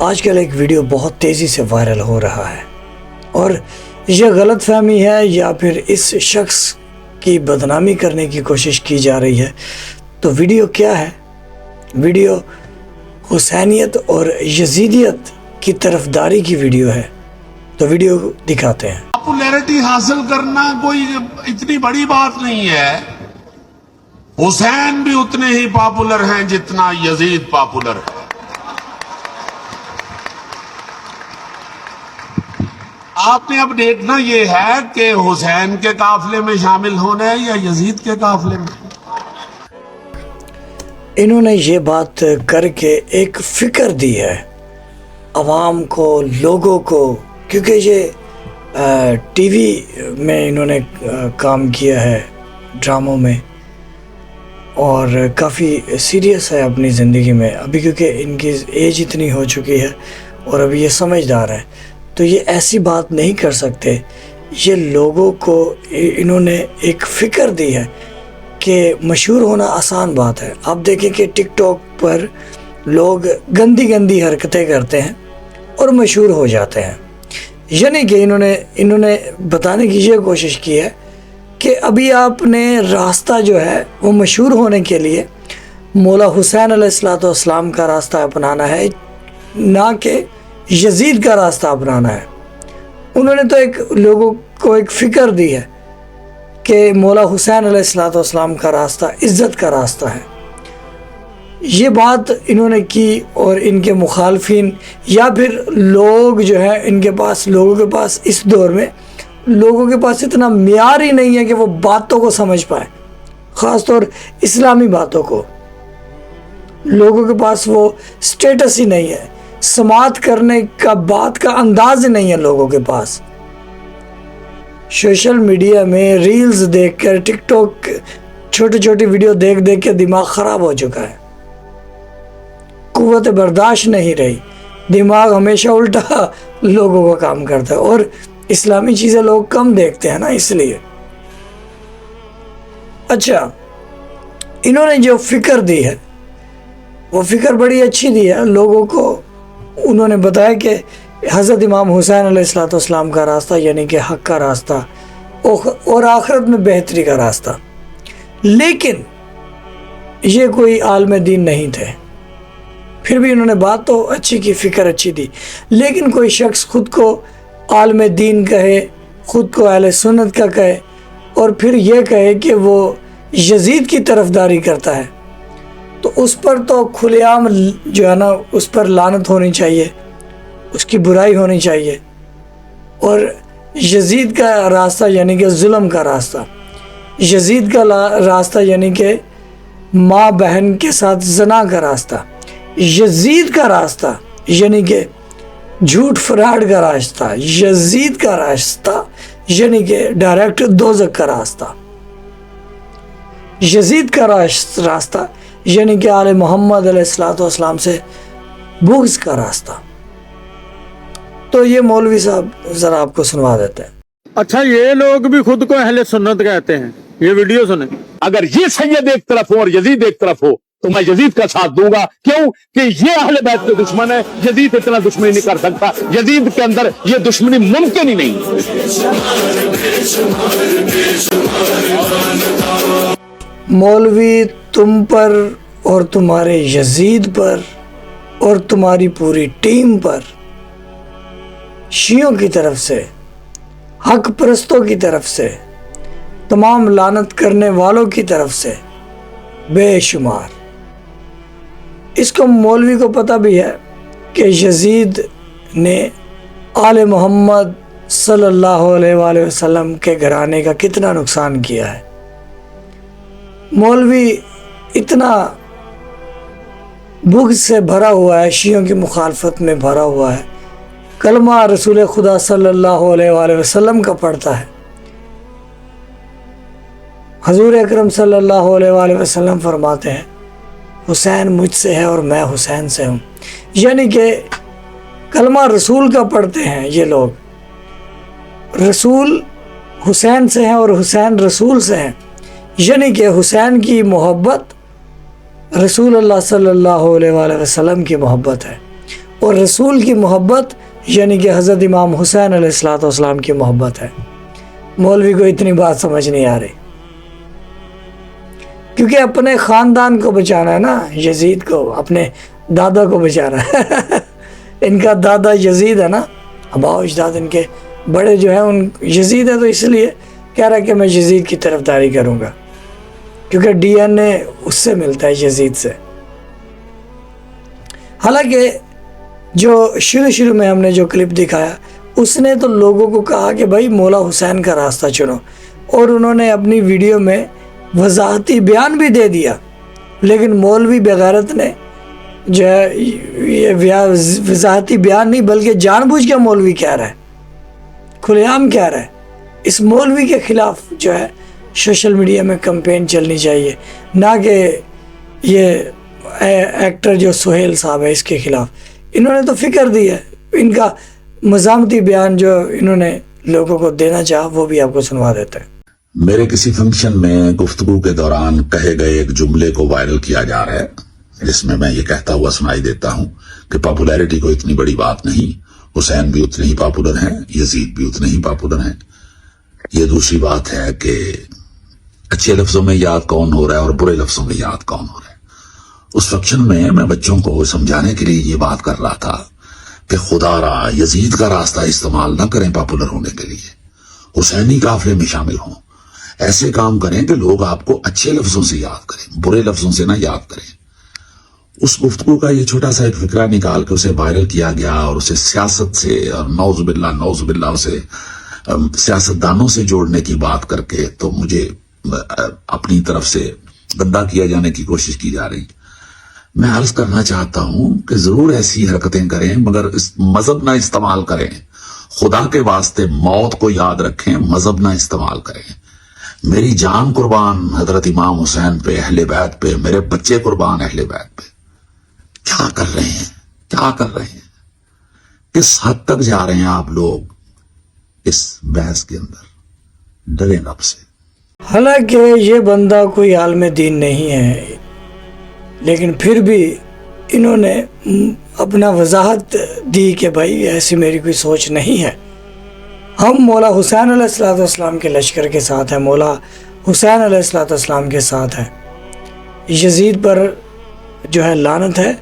آج کل ایک ویڈیو بہت تیزی سے وائرل ہو رہا ہے اور یہ غلط فہمی ہے یا پھر اس شخص کی بدنامی کرنے کی کوشش کی جا رہی ہے۔ تو ویڈیو کیا ہے؟ ویڈیو حسینیت اور یزیدیت کی طرفداری کی ویڈیو ہے، تو ویڈیو دکھاتے ہیں۔ پاپولیرٹی حاصل کرنا کوئی اتنی بڑی بات نہیں ہے۔ حسین بھی اتنے ہی پاپولر ہیں جتنا یزید پاپولر ہے۔ آپ نے اب دیکھنا یہ ہے کہ حسین کے قافلے میں شامل ہونا ہے یا یزید کے قافلے میں۔ انہوں نے یہ بات کر کے ایک فکر دی ہے عوام کو، لوگوں کو، کیونکہ یہ ٹی وی میں انہوں نے کام کیا ہے، ڈراموں میں، اور کافی سیریس ہے اپنی زندگی میں ابھی، کیونکہ ان کی ایج اتنی ہو چکی ہے اور ابھی یہ سمجھدار ہے، تو یہ ایسی بات نہیں کر سکتے۔ یہ لوگوں کو انہوں نے ایک فکر دی ہے کہ مشہور ہونا آسان بات ہے۔ آپ دیکھیں کہ ٹک ٹاک پر لوگ گندی گندی حرکتیں کرتے ہیں اور مشہور ہو جاتے ہیں، یعنی کہ انہوں نے بتانے کی یہ کوشش کی ہے کہ ابھی آپ نے راستہ جو ہے وہ مشہور ہونے کے لیے مولا حسین علیہ السلام کا راستہ اپنانا ہے، نہ کہ یزید کا راستہ اپنانا ہے۔ انہوں نے تو لوگوں کو ایک فکر دی ہے کہ مولا حسین علیہ السلام کا راستہ عزت کا راستہ ہے۔ یہ بات انہوں نے کی اور ان کے مخالفین یا پھر لوگ جو ہے لوگوں کے پاس اس دور میں لوگوں کے پاس اتنا معیار ہی نہیں ہے کہ وہ باتوں کو سمجھ پائے، خاص طور اسلامی باتوں کو۔ لوگوں کے پاس وہ سٹیٹس ہی نہیں ہے، سماعت کرنے کا بات کا انداز ہی نہیں ہے لوگوں کے پاس۔ سوشل میڈیا میں ریلز دیکھ کر، ٹک ٹاک چھوٹی چھوٹی ویڈیو دیکھ کے دماغ خراب ہو چکا ہے، قوت برداشت نہیں رہی، دماغ ہمیشہ الٹا لوگوں کا کام کرتا ہے، اور اسلامی چیزیں لوگ کم دیکھتے ہیں نا، اس لیے۔ اچھا، انہوں نے جو فکر دی ہے وہ فکر بڑی اچھی دی ہے لوگوں کو۔ انہوں نے بتایا کہ حضرت امام حسین علیہ السلام کا راستہ یعنی کہ حق کا راستہ اور آخرت میں بہتری کا راستہ، لیکن یہ کوئی عالم دین نہیں تھے۔ پھر بھی انہوں نے بات تو اچھی کی، فکر اچھی دی، لیکن کوئی شخص خود کو عالم دین کہے، خود کو اہل سنت کا کہے، اور پھر یہ کہے کہ وہ یزید کی طرفداری کرتا ہے، تو اس پر تو کھلے عام جو ہے نا اس پر لعنت ہونی چاہیے، اس کی برائی ہونی چاہیے۔ اور یزید کا راستہ یعنی کہ ظلم کا راستہ، یزید کا راستہ یعنی کہ ماں بہن کے ساتھ زنا کا راستہ، یزید کا راستہ یعنی کہ جھوٹ فراڈ کا راستہ، یزید کا راستہ یعنی کہ ڈائریکٹ دوزخ کا راستہ، یزید کا راستہ یعنی کہ آل محمد علیہ السلام سے بغض کا راستہ۔ تو یہ مولوی صاحب ذرا آپ کو سنوا دیتے ہیں۔ اچھا، یہ لوگ بھی خود کو اہل سنت کہتے ہیں، یہ ویڈیو سنیں۔ اگر یہ سید ایک طرف ہو اور یزید ایک طرف ہو تو میں یزید کا ساتھ دوں گا، کیوں کہ یہ اہل بیت کے دشمن ہے، یزید اتنا دشمنی نہیں کر سکتا، یزید کے اندر یہ دشمنی ممکن ہی نہیں۔ مولوی تم پر اور تمہارے یزید پر اور تمہاری پوری ٹیم پر شیعوں کی طرف سے، حق پرستوں کی طرف سے، تمام لعنت کرنے والوں کی طرف سے بے شمار۔ اس کو مولوی کو پتہ بھی ہے کہ یزید نے آل محمد صلی اللہ علیہ وآلہ وسلم کے گھرانے کا کتنا نقصان کیا ہے۔ مولوی اتنا بغض سے بھرا ہوا ہے، شیعوں کی مخالفت میں بھرا ہوا ہے، کلمہ رسول خدا صلی اللہ علیہ وآلہ وسلم کا پڑھتا ہے۔ حضور اکرم صلی اللہ علیہ وآلہ وسلم فرماتے ہیں حسین مجھ سے ہے اور میں حسین سے ہوں، یعنی کہ کلمہ رسول کا پڑھتے ہیں یہ لوگ، رسول حسین سے ہیں اور حسین رسول سے ہیں، یعنی کہ حسین کی محبت رسول اللہ صلی اللہ علیہ وآلہ وسلم کی محبت ہے، اور رسول کی محبت یعنی کہ حضرت امام حسین علیہ الصلوۃ والسلام کی محبت ہے۔ مولوی کو اتنی بات سمجھ نہیں آ رہی، کیونکہ اپنے خاندان کو بچانا ہے نا، یزید کو، اپنے دادا کو بچانا ہے۔ ان کا دادا یزید ہے نا، آباء و اجداد ان کے بڑے جو ہیں ان یزید ہے، تو اس لیے کہہ رہا ہے کہ میں یزید کی طرفداری کروں گا، کیونکہ ڈی این اے اس سے ملتا ہے، یزید سے۔ حالانکہ جو شروع میں ہم نے جو کلپ دکھایا، اس نے تو لوگوں کو کہا کہ بھائی مولا حسین کا راستہ چنو، اور انہوں نے اپنی ویڈیو میں وضاحتی بیان بھی دے دیا، لیکن مولوی بغیرت نے جو ہے یہ وضاحتی بیان نہیں بلکہ جان بوجھ کے مولوی کہہ رہا ہے، کھلے عام کہہ رہا ہے۔ اس مولوی کے خلاف جو ہے سوشل میڈیا میں کمپین چلنی چاہیے، نہ کہ یہ ایکٹر جو سہیل صاحب ہے اس کے خلاف۔ انہوں نے تو فکر دی ہے، ان کا مزاحمتی بیان جو انہوں نے لوگوں کو دینا چاہا وہ بھی آپ کو سنوا دیتے ہیں۔ میرے کسی فنکشن میں گفتگو کے دوران کہے گئے ایک جملے کو وائرل کیا جا رہا ہے، جس میں یہ کہتا ہوا سنائی دیتا ہوں کہ پاپولیرٹی کو اتنی بڑی بات نہیں، حسین بھی اتنے ہی پاپولر ہیں، یزید بھی اتنے ہی پاپولر ہیں۔ یہ دوسری بات ہے کہ اچھے لفظوں میں یاد کون ہو رہا ہے اور برے لفظوں میں یاد کون ہو رہا ہے۔ اس فنکشن میں بچوں کو سمجھانے کے لیے یہ بات کر رہا تھا کہ خدا را یزید کا راستہ استعمال نہ کریں پاپولر ہونے کے لیے، حسینی قافلے میں شامل ہوں، ایسے کام کریں کہ لوگ آپ کو اچھے لفظوں سے یاد کریں، برے لفظوں سے نہ یاد کریں۔ اس گفتگو کا یہ چھوٹا سا ایک فقرہ نکال کے اسے وائرل کیا گیا اور اسے سیاست سے اور نعوذ باللہ اسے سیاستدانوں سے جوڑنے کی بات کر کے تو مجھے اپنی طرف سے گندا کیا جانے کی کوشش کی جا رہی۔ میں عرض کرنا چاہتا ہوں کہ ضرور ایسی حرکتیں کریں مگر مذہب نہ استعمال کریں، خدا کے واسطے موت کو یاد رکھیں، مذہب نہ استعمال کریں۔ میری جان قربان حضرت امام حسین پہ، اہل بیت پہ، میرے بچے قربان اہل بیت پہ۔ کیا کر رہے ہیں، کیا کر رہے ہیں، کس حد تک جا رہے ہیں آپ لوگ اس بحث کے اندر؟ ڈریں رب سے۔ حالانکہ یہ بندہ کوئی عالم دین نہیں ہے، لیکن پھر بھی انہوں نے اپنا وضاحت دی کہ بھائی ایسی میری کوئی سوچ نہیں ہے، ہم مولا حسین علیہ السلام کے لشکر کے ساتھ ہیں، مولا حسین علیہ السلام کے ساتھ ہیں، یزید پر جو ہے لعنت ہے،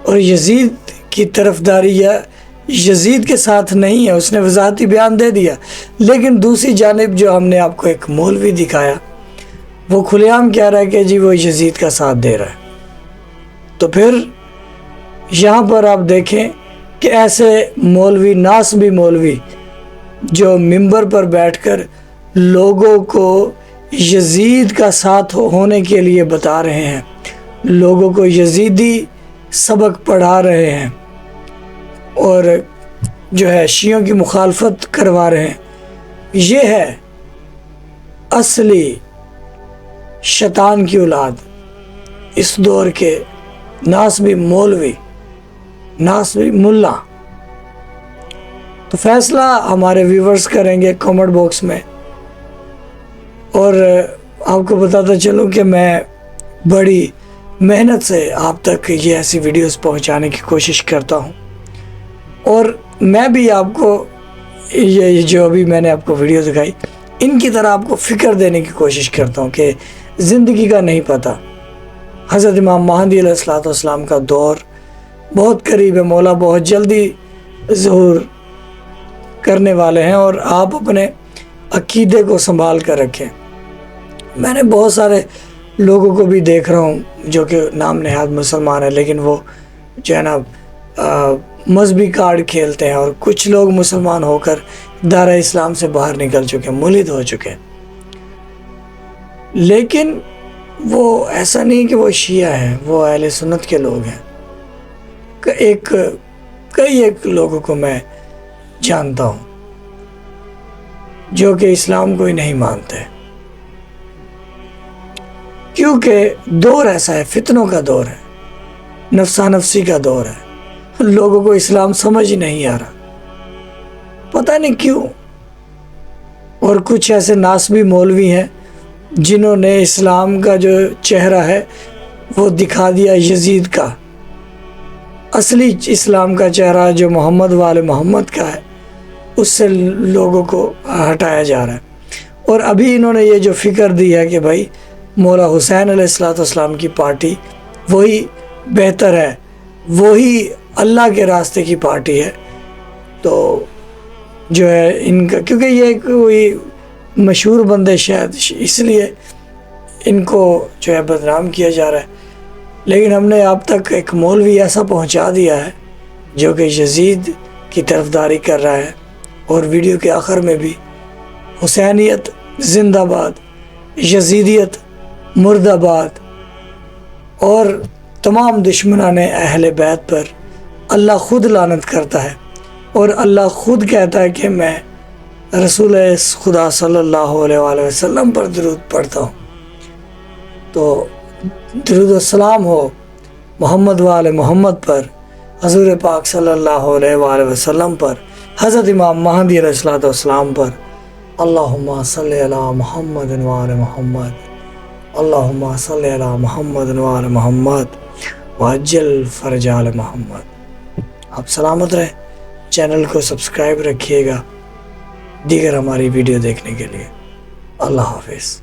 اور یزید کی طرفداری یا یزید کے ساتھ نہیں ہے، اس نے وضاحتی بیان دے دیا۔ لیکن دوسری جانب جو ہم نے آپ کو ایک مولوی دکھایا، وہ کھلے عام کہہ رہا ہے کہ جی وہ یزید کا ساتھ دے رہا ہے۔ تو پھر یہاں پر آپ دیکھیں کہ ایسے مولوی، ناسبی مولوی جو ممبر پر بیٹھ کر لوگوں کو یزید کا ساتھ ہونے کے لیے بتا رہے ہیں، لوگوں کو یزیدی سبق پڑھا رہے ہیں اور جو ہے شیعوں کی مخالفت کروا رہے ہیں، یہ ہے اصلی شیطان کی اولاد، اس دور کے ناسبی مولوی، ناسبی ملا۔ تو فیصلہ ہمارے ویورز کریں گے کامنٹ باکس میں، اور آپ کو بتاتا چلوں کہ میں بڑی محنت سے آپ تک یہ ایسی ویڈیوز پہنچانے کی کوشش کرتا ہوں، اور میں بھی آپ کو یہ جو ابھی میں نے آپ کو ویڈیو دکھائی، ان کی طرح آپ کو فکر دینے کی کوشش کرتا ہوں کہ زندگی کا نہیں پتہ، حضرت امام مہدی علیہ السلام کا دور بہت قریب ہے، مولا بہت جلدی ظہور کرنے والے ہیں، اور آپ اپنے عقیدے کو سنبھال کر رکھیں۔ میں نے بہت سارے لوگوں کو بھی دیکھ رہا ہوں جو کہ نام نہاد مسلمان ہیں، لیکن وہ جو ہے نا مذہبی کارڈ کھیلتے ہیں، اور کچھ لوگ مسلمان ہو کر دائرہ اسلام سے باہر نکل چکے ہیں، ملحد ہو چکے ہیں۔ لیکن وہ ایسا نہیں کہ وہ شیعہ ہیں، وہ اہل سنت کے لوگ ہیں۔ کئی لوگوں کو میں جانتا ہوں جو کہ اسلام کو ہی نہیں مانتے، کیونکہ دور ایسا ہے، فتنوں کا دور ہے، نفسا نفسی کا دور ہے، لوگوں کو اسلام سمجھ ہی نہیں آ رہا، پتہ نہیں کیوں۔ اور کچھ ایسے ناسبی مولوی ہیں جنہوں نے اسلام کا جو چہرہ ہے وہ دکھا دیا یزید کا، اصلی اسلام کا چہرہ جو محمد وال محمد کا ہے اس سے لوگوں کو ہٹایا جا رہا ہے. اور ابھی انہوں نے یہ جو فکر دی ہے کہ بھائی مولا حسین علیہ السلام کی پارٹی وہی بہتر ہے, وہی اللہ کے راستے کی پارٹی ہے, تو جو ہے ان کا, کیونکہ یہ کوئی مشہور بندے شاید اس لیے ان کو جو ہے بدنام کیا جا رہا ہے. لیکن ہم نے اب تک ایک مولوی ایسا پہنچا دیا ہے جو کہ یزید کی طرفداری کر رہا ہے, اور ویڈیو کے آخر میں بھی حسینیت زندہ باد, یزیدیت مرد آباد, اور تمام دشمنان اہل بیت پر اللہ خود لعنت کرتا ہے, اور اللہ خود کہتا ہے کہ میں رسول خدا صلی اللہ علیہ وآلہ وسلم پر درود پڑھتا ہوں. تو درود السلام ہو محمد وآل محمد پر, حضور پاک صلی اللہ علیہ وآلہ وسلم پر, حضرت امام مہدی علیہ السلام پر. اللہم صلی علی محمد وآل محمد, اللہم صلی علی محمد وآل محمد وعجل فرج آل محمد. آپ سلامت رہیں, چینل کو سبسکرائب رکھیے گا دیگر ہماری ویڈیو دیکھنے کے لیے. اللہ حافظ.